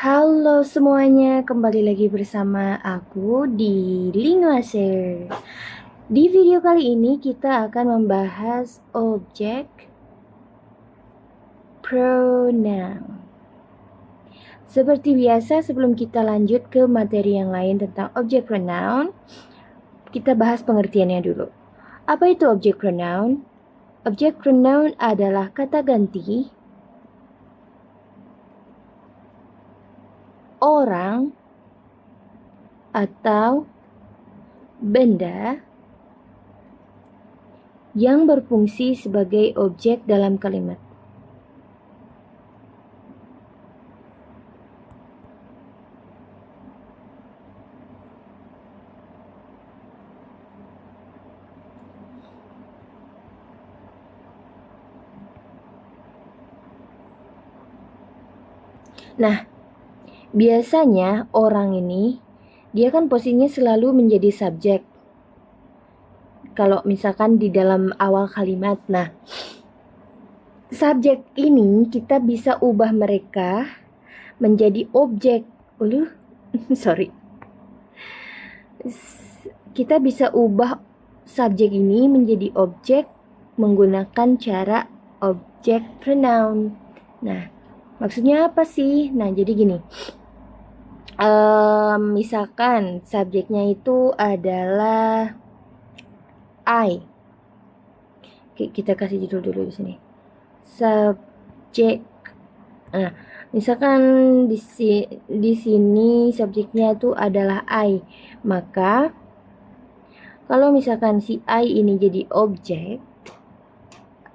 Halo semuanya, kembali lagi bersama aku di Linguaser. Di video kali ini kita akan membahas objek pronoun. Seperti biasa, sebelum kita lanjut ke materi yang lain tentang objek pronoun, kita bahas pengertiannya dulu. Apa itu objek pronoun? Objek pronoun adalah kata ganti orang atau benda yang berfungsi sebagai objek dalam kalimat. Nah, biasanya orang ini, dia kan posisinya selalu menjadi subjek. Kalau misalkan di dalam awal kalimat. Nah, subjek ini kita bisa ubah mereka menjadi objek. Sorry. Kita bisa ubah subjek ini menjadi objek menggunakan cara objek pronoun. Nah, maksudnya apa sih? Nah, jadi gini. Misalkan subjeknya itu adalah I. Oke, kita kasih judul dulu di sini. Subjek. Nah, misalkan di sini subjeknya itu adalah I. Maka kalau misalkan si I ini jadi objek,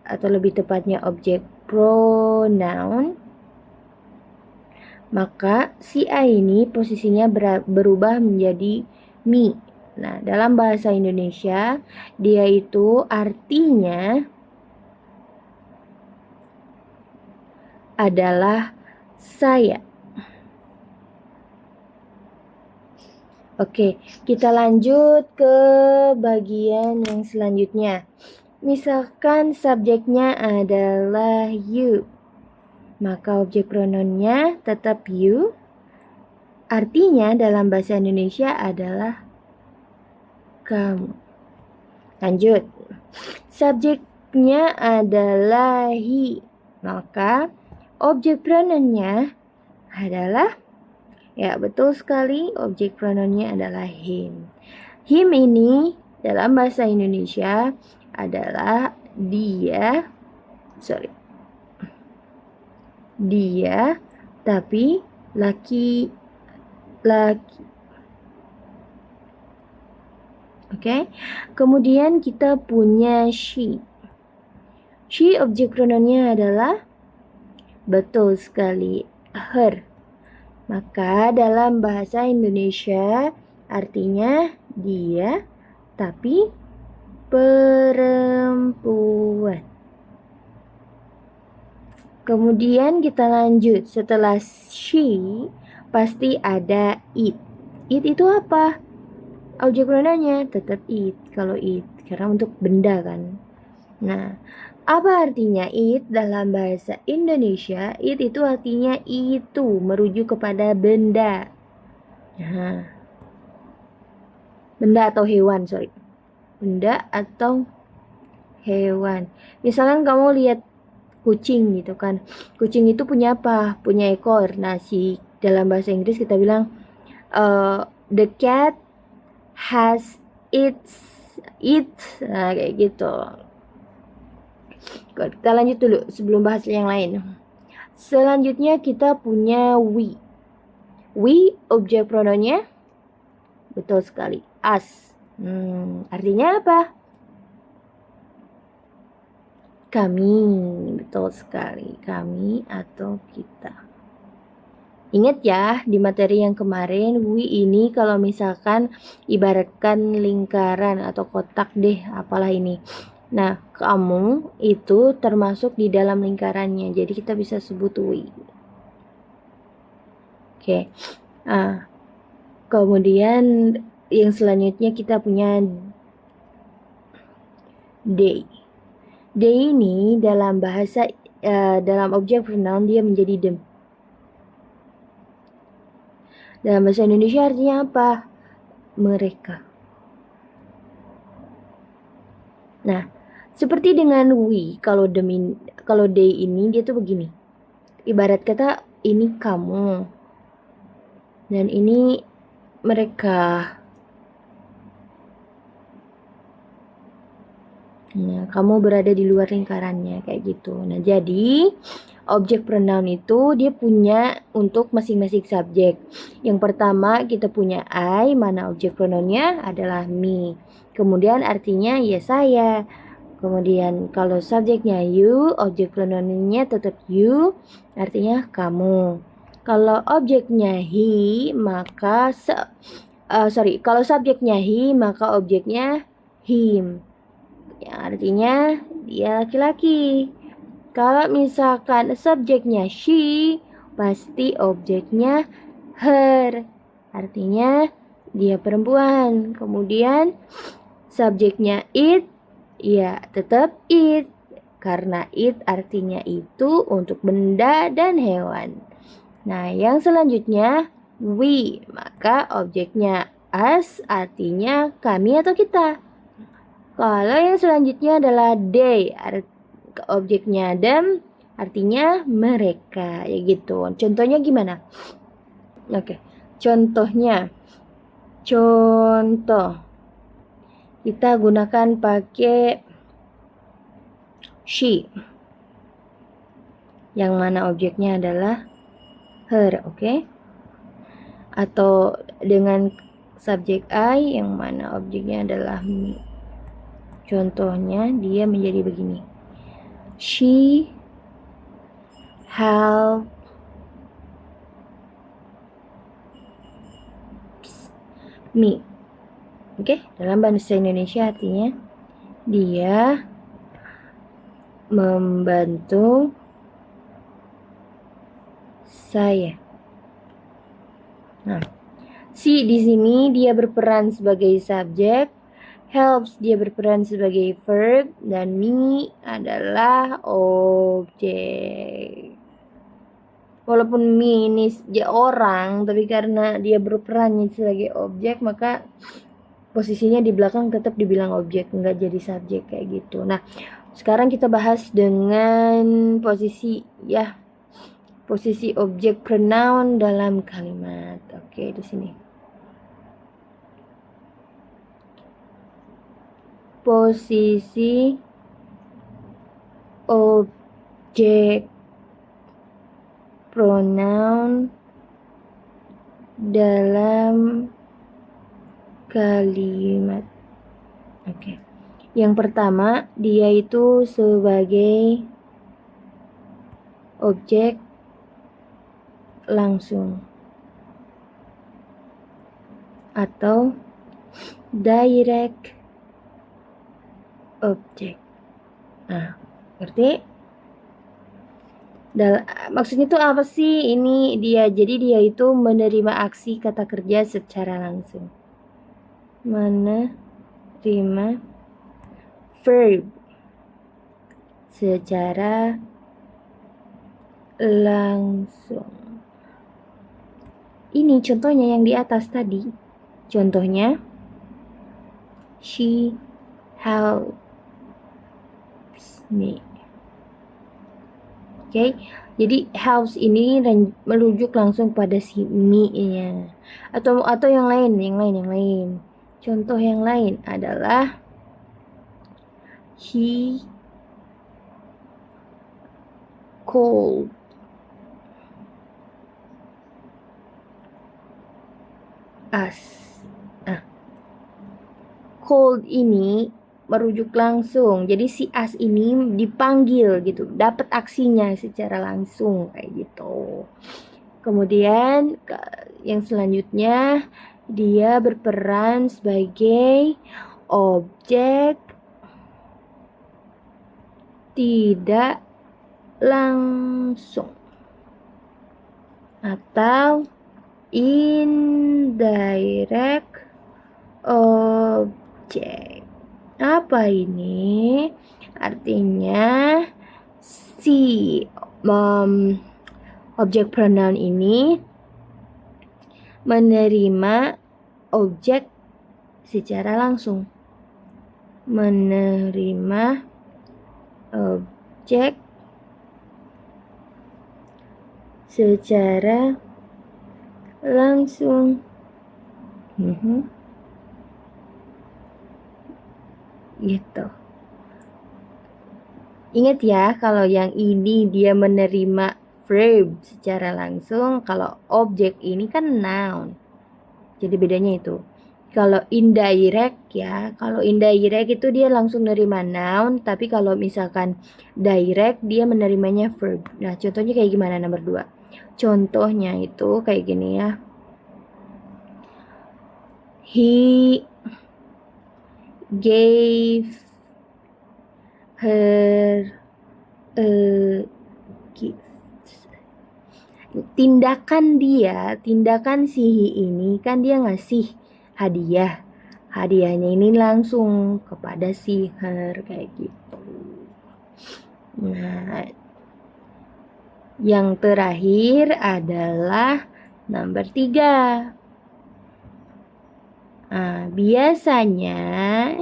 atau lebih tepatnya objek pronoun, maka si I ini posisinya berubah menjadi me. Nah, dalam bahasa Indonesia, dia itu artinya adalah saya. Oke, kita lanjut ke bagian yang selanjutnya. Misalkan subjeknya adalah you, maka objek pronounnya tetap you. Artinya dalam bahasa Indonesia adalah kamu. Lanjut. Subjeknya adalah he, maka objek pronounnya adalah, ya betul sekali, objek pronounnya adalah him. Him ini dalam bahasa Indonesia adalah dia, tapi laki-laki. Oke. Kemudian kita punya she. She objek pronounnya adalah, betul sekali, her. Maka dalam bahasa Indonesia artinya dia, tapi perempuan. Kemudian kita lanjut. Setelah she, pasti ada it. It itu apa? Objek pronounnya tetap it. Kalau it, karena untuk benda kan. Nah, apa artinya it dalam bahasa Indonesia? It itu artinya itu, merujuk kepada benda. Nah, benda atau hewan, Benda atau hewan. Misalkan kamu lihat kucing gitu kan. Kucing itu punya apa? Punya ekor. Nah, dalam bahasa Inggris kita bilang the cat has it. Nah, kayak gitu. Kita lanjut dulu sebelum bahas yang lain. Selanjutnya kita punya we. We objek pronounnya, betul sekali, us. Artinya apa? Kami, betul sekali, kami atau kita. Ingat ya, di materi yang kemarin, we ini kalau misalkan ibaratkan lingkaran atau kotak deh, apalah ini. Nah, kamu itu termasuk di dalam lingkarannya, jadi kita bisa sebut we. Oke. Nah, kemudian yang selanjutnya kita punya they. They ini dalam bahasa dalam objek pronoun dia menjadi them. Dalam bahasa Indonesia artinya apa? Mereka. Nah, seperti dengan we, kalau they ini dia tuh begini. Ibarat kata ini kamu dan ini mereka. Nah, kamu berada di luar lingkarannya kayak gitu. Nah, jadi objek pronoun itu dia punya untuk masing-masing subjek. Yang pertama kita punya I, mana objek pronounnya adalah me. Kemudian artinya ya saya. Kemudian kalau subjeknya you, objek pronounnya tetap you, artinya kamu. Kalau objeknya he, maka kalau subjeknya he, maka objeknya him. Ya, artinya dia laki-laki. Kalau misalkan subjeknya she, pasti objeknya her. Artinya dia perempuan. Kemudian subjeknya it, ya tetap it. Karena it artinya itu untuk benda dan hewan. Nah, yang selanjutnya we, maka objeknya us artinya kami atau kita. Kalau yang selanjutnya adalah they, objeknya them, artinya mereka, ya gitu. Contohnya gimana? Oke, contohnya, contoh, kita gunakan pakai she, yang mana objeknya adalah her, oke? Atau dengan subjek I, yang mana objeknya adalah me. Contohnya dia menjadi begini. She helps me. Oke, dalam bahasa Indonesia artinya dia membantu saya. Nah, she di sini dia berperan sebagai subjek, helps dia berperan sebagai verb, dan me adalah objek. Walaupun me ini dia orang, tapi karena dia berperan sebagai objek, maka posisinya di belakang tetap dibilang objek, nggak jadi subjek kayak gitu. Nah, sekarang kita bahas dengan posisi ya, posisi objek pronoun dalam kalimat. Oke, di sini. Posisi objek pronoun dalam kalimat. Oke. Yang pertama, dia itu sebagai objek langsung atau direct object. Nah, ngerti? Maksudnya tuh apa sih? Ini dia, jadi dia itu menerima aksi kata kerja secara langsung. Menerima verb secara langsung. Ini contohnya yang di atas tadi. Contohnya, she helps me. Oke, jadi helps ini merujuk langsung pada si me-nya. Atau yang lain. Contoh yang lain adalah he called us. Called ini merujuk langsung. Jadi si us ini dipanggil gitu, dapat aksinya secara langsung kayak gitu. Kemudian yang selanjutnya dia berperan sebagai objek tidak langsung atau indirect object. Apa ini? Artinya si objek pronoun ini menerima objek secara langsung. Menerima objek secara langsung. Gitu. Ingat ya, kalau yang ini dia menerima verb secara langsung, kalau objek ini kan noun. Jadi bedanya itu. Kalau indirect ya, kalau indirect itu dia langsung nerima noun, tapi kalau misalkan direct dia menerimanya verb. Nah, contohnya kayak gimana nomor 2? Contohnya itu kayak gini ya. He gave her a gift. Tindakan si he ini kan dia ngasih hadiah. Hadiahnya ini langsung kepada si her kayak gitu. Nah, yang terakhir adalah nomor 3. Nah, biasanya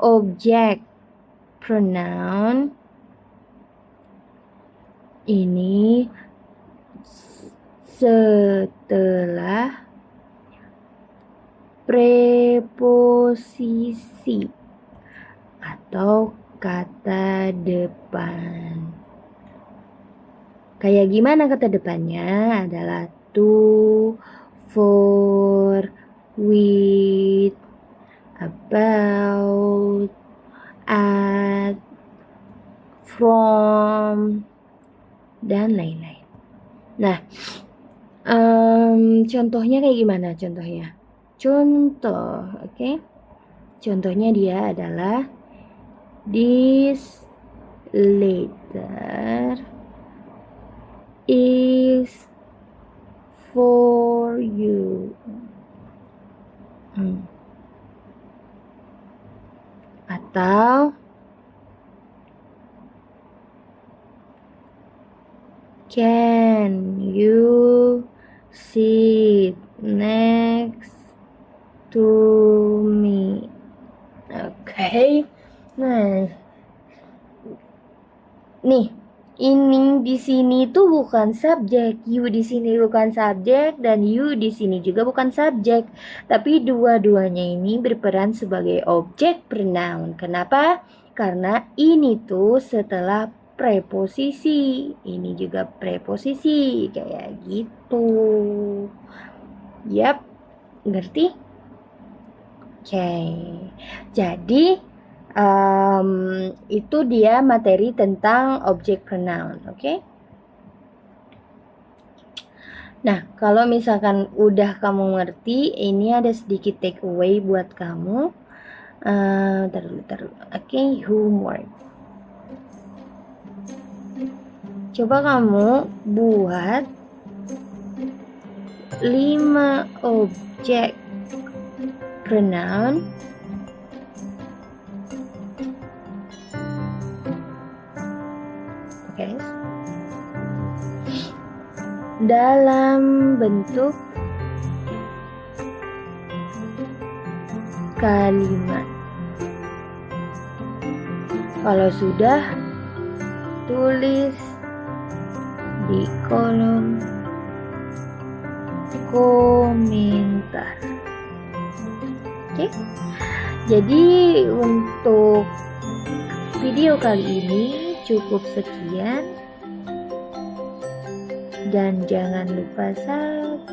objek pronoun ini setelah preposisi atau kata depan. Kayak gimana kata depannya? Adalah to, for, with, about, at, from, dan lain-lain. Nah, contohnya kayak gimana contohnya? Contoh, oke? Contohnya dia adalah this letter is for you. Atau can you sit next to me? Oke. Nah, nih, ini di sini tuh bukan subjek, you di sini bukan subjek, dan you di sini juga bukan subjek. Tapi dua-duanya ini berperan sebagai objek pronoun. Kenapa? Karena ini tuh setelah preposisi, ini juga preposisi, kayak gitu. Yap, ngerti? Oke, jadi itu dia materi tentang objek pronoun, oke? Nah, kalau misalkan udah kamu ngerti, ini ada sedikit take away buat kamu. Taruh. Oke, homework. Coba kamu buat 5 objek pronoun dalam bentuk kalimat. Kalau sudah, tulis di kolom komentar. Oke? Jadi untuk video kali ini cukup sekian. Dan jangan lupa subscribe.